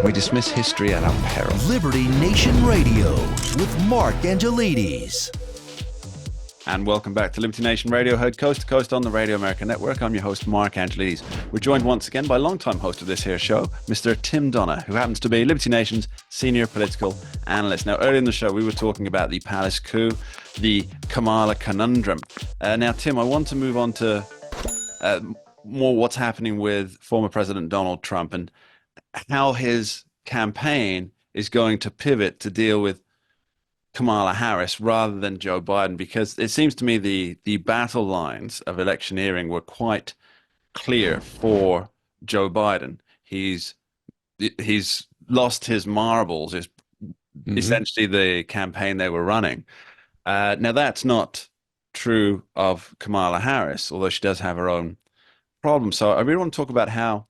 We dismiss history at our peril. Liberty Nation Radio with Mark Angelides. And welcome back to Liberty Nation Radio, heard coast to coast on the Radio America Network. I'm your host, Mark Angelides. We're joined once again by longtime host of this here show, Mr. Tim Donner, who happens to be Liberty Nation's senior political analyst. Now, earlier in the show, we were talking about the palace coup, the Kamala conundrum. Now, Tim, I want to move on to more what's happening with former President Donald Trump and how his campaign is going to pivot to deal with Kamala Harris rather than Joe Biden, because it seems to me the battle lines of electioneering were quite clear for Joe Biden. He's lost his marbles, is essentially the campaign they were running. Now, that's not true of Kamala Harris, although she does have her own problems. So I really want to talk about how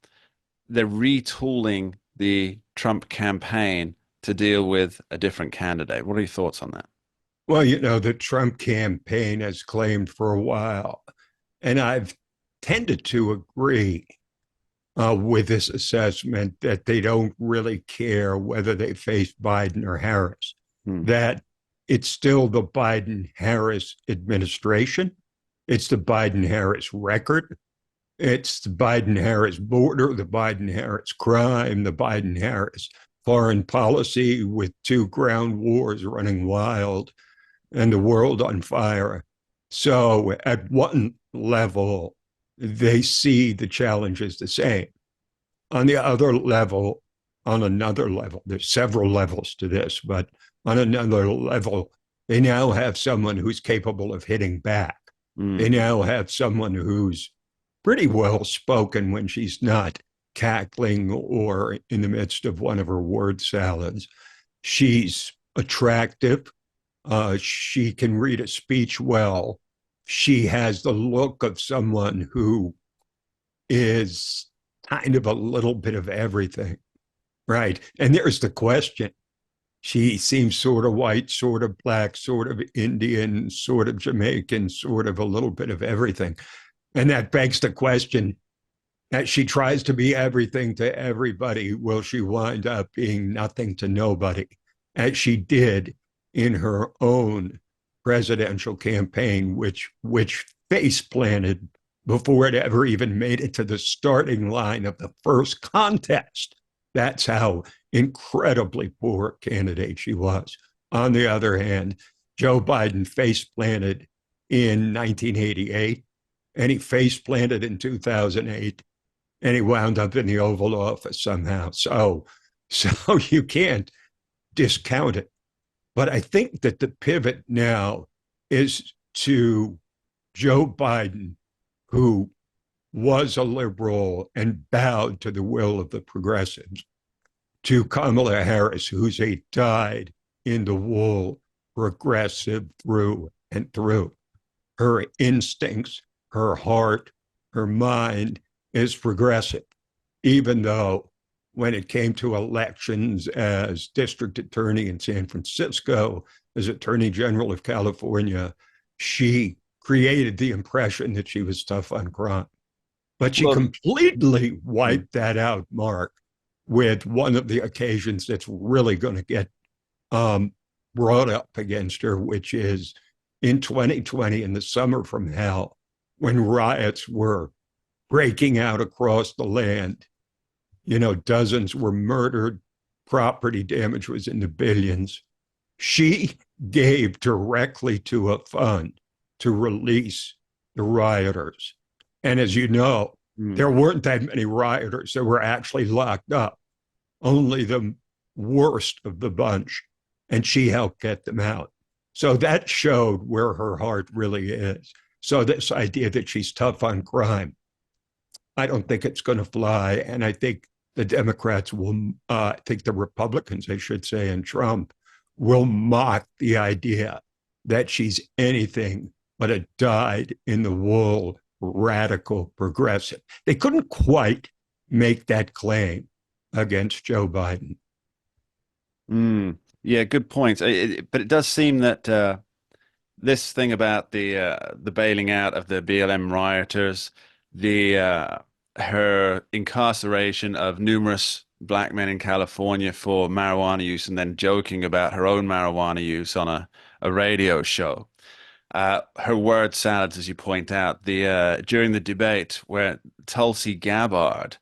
they're retooling the Trump campaign to deal with a different candidate. What are your thoughts on that? Well, the Trump campaign has claimed for a while, and I've tended to agree with this assessment that they don't really care whether they face Biden or Harris, that it's still the Biden-Harris administration. It's the Biden-Harris record. It's the Biden-Harris border, the Biden-Harris crime, the Biden-Harris foreign policy with two ground wars running wild and the world on fire. So at one level, they see the challenge as the same. On the other level, on another level, there's several levels to this, but on another level, they now have someone who's capable of hitting back. They now have someone who's pretty well spoken when she's not cackling or in the midst of one of her word salads. She's attractive. She can read a speech well. She has the look of someone who is kind of a little bit of everything, right? And there's the question. She seems sort of white, sort of black, sort of Indian, sort of Jamaican, sort of a little bit of everything. And that begs the question, that she tries to be everything to everybody, will she wind up being nothing to nobody, as she did in her own presidential campaign, which face planted before it ever even made it to the starting line of the first contest. That's how incredibly poor a candidate she was. On the other hand, Joe Biden face planted in 1988, and he face planted in 2008. And he wound up in the Oval Office somehow. So you can't discount it. But I think that the pivot now is to Joe Biden, who was a liberal and bowed to the will of the progressives, to Kamala Harris, who's a dyed-in-the-wool progressive through and through. Her instincts, her heart, her mind is progressive, even though when it came to elections as district attorney in San Francisco, as attorney general of California, she created the impression that she was tough on crime. But she completely wiped that out, Mark, with one of the occasions that's really going to get brought up against her, which is in 2020, in the summer from hell, when riots were breaking out across the land. Dozens were murdered. Property damage was in the billions. She gave directly to a fund to release the rioters. And as you know, there weren't that many rioters that were actually locked up, only the worst of the bunch. And she helped get them out. So that showed where her heart really is. So this idea that she's tough on crime, I don't think it's going to fly. And I think the Democrats will, I think the Republicans, I should say, and Trump will mock the idea that she's anything but a dyed-in-the-wool radical progressive. They couldn't quite make that claim against Joe Biden. Yeah, good point. But it does seem that this thing about the bailing out of the BLM rioters, her incarceration of numerous black men in California for marijuana use and then joking about her own marijuana use on a radio show. Her word salads, as you point out, the during the debate where Tulsi Gabbard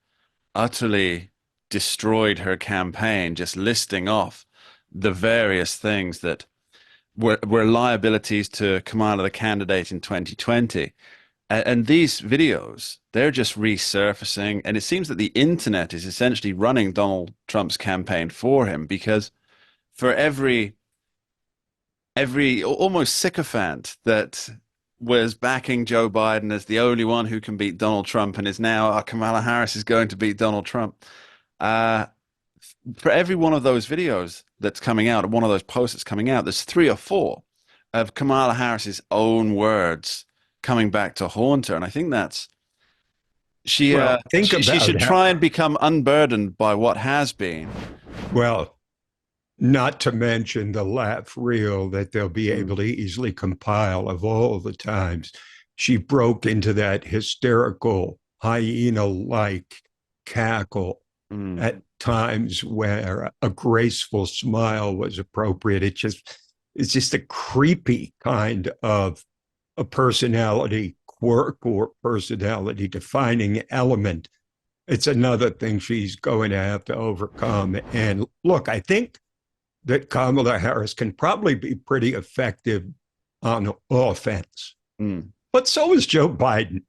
utterly destroyed her campaign, just listing off the various things that were liabilities to Kamala, the candidate in 2020. And these videos, they're just resurfacing. And it seems that the internet is essentially running Donald Trump's campaign for him because for every almost sycophant that was backing Joe Biden as the only one who can beat Donald Trump and is now Kamala Harris is going to beat Donald Trump. Uh, for every one of those videos that's coming out, one of those posts that's coming out, there's three or four of Kamala Harris's own words coming back to haunt her, and I think that's Well, think she about should how, try and become unburdened by what has been. well, not to mention the laugh reel that they'll be Mm, able to easily compile of all the times she broke into that hysterical hyena-like cackle mm. at times where a graceful smile was appropriate. It's just a creepy kind of a personality quirk or personality defining element. It's another thing she's going to have to overcome. And look, I think that Kamala Harris can probably be pretty effective on offense. Mm. But so is Joe Biden.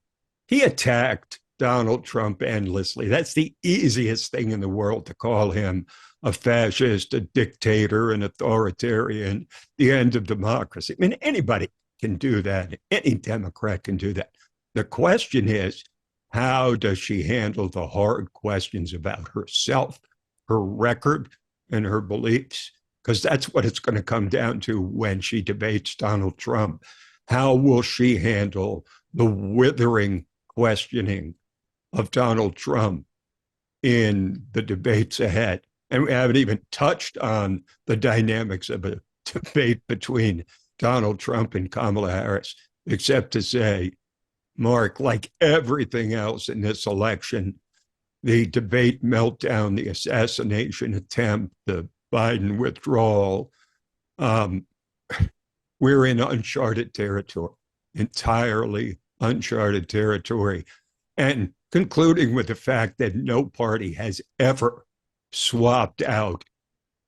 He attacked Donald Trump endlessly. That's the easiest thing in the world to call him a fascist, a dictator, an authoritarian, the end of democracy. I mean, anybody can do that. Any Democrat can do that. The question is, how does she handle the hard questions about herself, her record, and her beliefs? Because that's what it's going to come down to when she debates Donald Trump. How will she handle the withering questioning of Donald Trump in the debates ahead? And we haven't even touched on the dynamics of a debate between Donald Trump and Kamala Harris, except to say, Mark, like everything else in this election, the debate meltdown, the assassination attempt, the Biden withdrawal, um, we're in uncharted territory, entirely uncharted territory. And concluding with the fact that no party has ever swapped out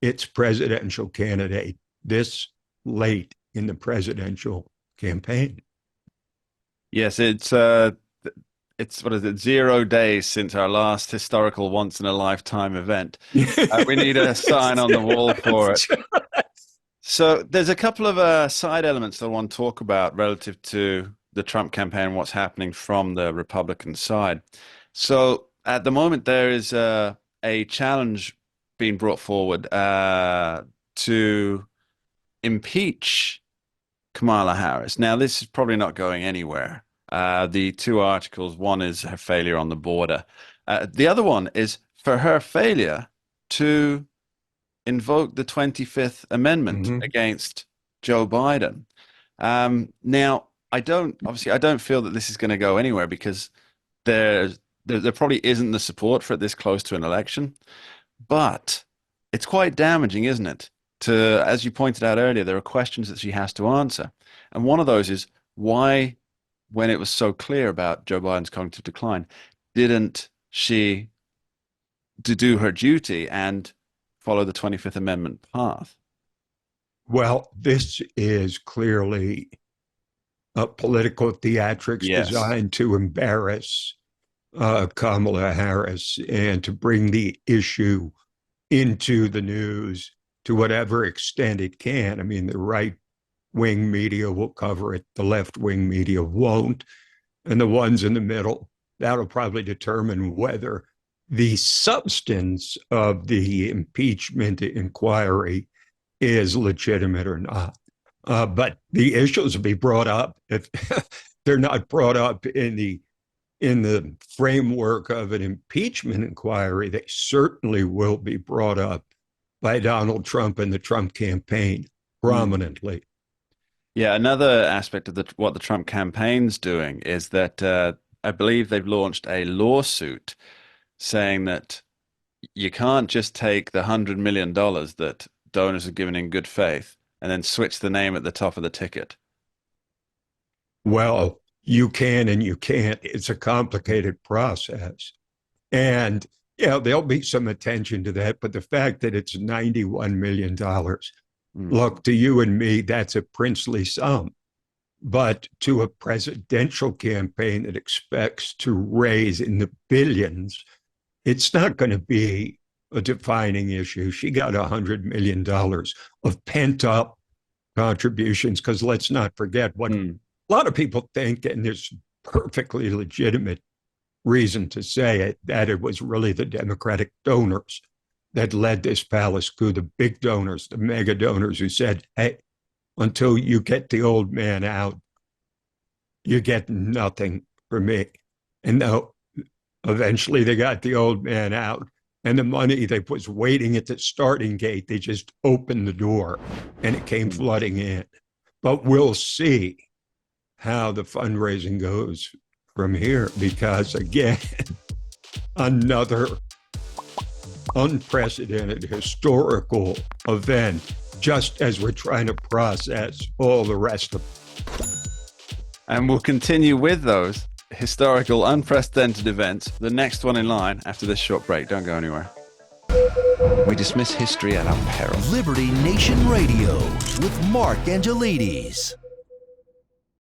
its presidential candidate this late in the presidential campaign. Yes, it's what is it, 0 days since our last historical once in a lifetime event. We need a sign on the wall for it. So there's a couple of side elements that I want to talk about relative to the Trump campaign and what's happening from the Republican side. So at the moment, there is a challenge being brought forward to impeach Kamala Harris. Now, this is probably not going anywhere. The two articles, one is her failure on the border. The other one is for her failure to invoke the 25th Amendment Mhm. against Joe Biden. Now, I don't feel that this is going to go anywhere because there probably isn't the support for it this close to an election. But it's quite damaging, isn't it? As you pointed out earlier, there are questions that she has to answer. And one of those is why, when it was so clear about Joe Biden's cognitive decline, didn't she to do her duty and follow the 25th Amendment path? Well, this is clearly a political theatrics Yes. designed to embarrass Kamala Harris and to bring the issue into the news to whatever extent it can. I mean, the right wing media will cover it, the left wing media won't. And the ones in the middle, that'll probably determine whether the substance of the impeachment inquiry is legitimate or not. But the issues will be brought up if they're not brought up in the framework of an impeachment inquiry. They certainly will be brought up by Donald Trump and the Trump campaign Mm. prominently. Yeah, another aspect of what the Trump campaign's doing is that I believe they've launched a lawsuit saying that you can't just take the $100 million that donors have given in good faith and then switch the name at the top of the ticket. Well, you can and you can't. It's a complicated process. And, there'll be some attention to that. But the fact that it's $91 million, look, to you and me, that's a princely sum. But to a presidential campaign that expects to raise in the billions, it's not going to be a defining issue. She got $100 million of pent up contributions, because let's not forget what a lot of people think, and there's perfectly legitimate reason to say it, that it was really the Democratic donors that led this palace coup, the big donors, the mega donors who said, hey, until you get the old man out, you get nothing from me. And now, eventually they got the old man out, and the money that was waiting at the starting gate, they just opened the door and it came flooding in. But we'll see how the fundraising goes from here, because again, another unprecedented historical event, just as we're trying to process all the rest of it. And we'll continue with those historical, unprecedented events, the next one in line after this short break. Don't go anywhere. We dismiss history at our peril. Liberty Nation Radio with Mark Angelides.